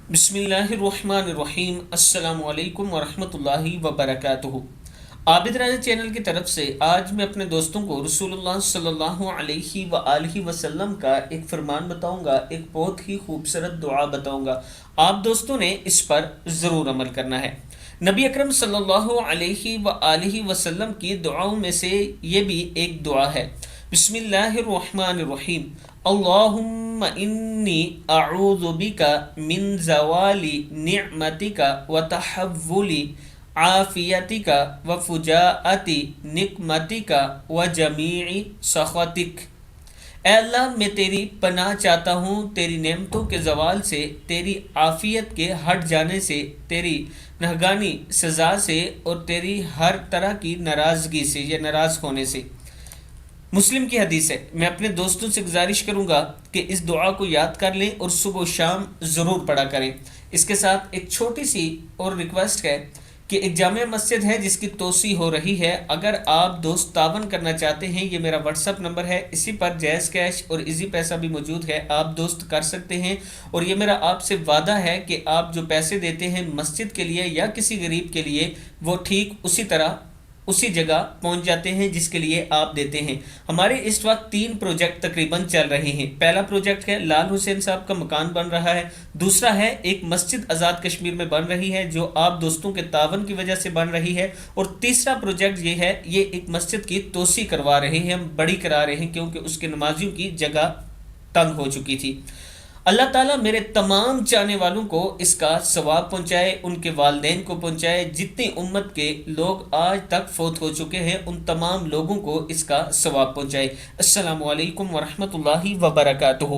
بسم اللہ الرحمن الرحیم۔ السلام علیکم ورحمۃ اللہ وبرکاتہ۔ عابد راجہ چینل کی طرف سے آج میں اپنے دوستوں کو رسول اللہ صلی اللہ علیہ وآلہ وسلم کا ایک فرمان بتاؤں گا، ایک بہت ہی خوبصورت دعا بتاؤں گا۔ آپ دوستوں نے اس پر ضرور عمل کرنا ہے۔ نبی اکرم صلی اللہ علیہ وآلہ وسلم کی دعاؤں میں سے یہ بھی ایک دعا ہے۔ بسم اللہ الرحمن الرحیم۔ اللہم انی اعوذ بک من زوال نعمتک وتحول عافیتک وفجاءت نقمتک وجمیع سخطک۔ اے اللہ، میں تیری پناہ چاہتا ہوں تیری نعمتوں کے زوال سے، تیری عافیت کے ہٹ جانے سے، تیری نہگانی سزا سے اور تیری ہر طرح کی ناراضگی سے یا ناراض ہونے سے۔ مسلم کی حدیث ہے۔ میں اپنے دوستوں سے گزارش کروں گا کہ اس دعا کو یاد کر لیں اور صبح و شام ضرور پڑھا کریں۔ اس کے ساتھ ایک چھوٹی سی اور ریکویسٹ ہے کہ ایک جامع مسجد ہے جس کی توسیع ہو رہی ہے، اگر آپ دوست تعاون کرنا چاہتے ہیں، یہ میرا واٹس ایپ نمبر ہے، اسی پر جائز کیش اور ایزی پیسہ بھی موجود ہے، آپ دوست کر سکتے ہیں۔ اور یہ میرا آپ سے وعدہ ہے کہ آپ جو پیسے دیتے ہیں مسجد کے لیے یا کسی غریب کے لیے، وہ ٹھیک اسی طرح اسی جگہ پہنچ جاتے ہیں جس کے لیے آپ دیتے ہیں۔ ہمارے اس وقت 3 پروجیکٹ تقریباً چل رہے ہیں۔ پہلا پروجیکٹ ہے لال حسین صاحب کا مکان بن رہا ہے، دوسرا ہے ایک مسجد آزاد کشمیر میں بن رہی ہے جو آپ دوستوں کے تعاون کی وجہ سے بن رہی ہے، اور تیسرا پروجیکٹ یہ ہے، یہ ایک مسجد کی توسیع کروا رہے ہیں، ہم بڑی کرا رہے ہیں کیونکہ اس کے نمازیوں کی جگہ تنگ ہو چکی تھی۔ اللہ تعالیٰ میرے تمام چاہنے والوں کو اس کا ثواب پہنچائے، ان کے والدین کو پہنچائے، جتنی امت کے لوگ آج تک فوت ہو چکے ہیں ان تمام لوگوں کو اس کا ثواب پہنچائے۔ السلام علیکم ورحمۃ اللہ وبرکاتہ۔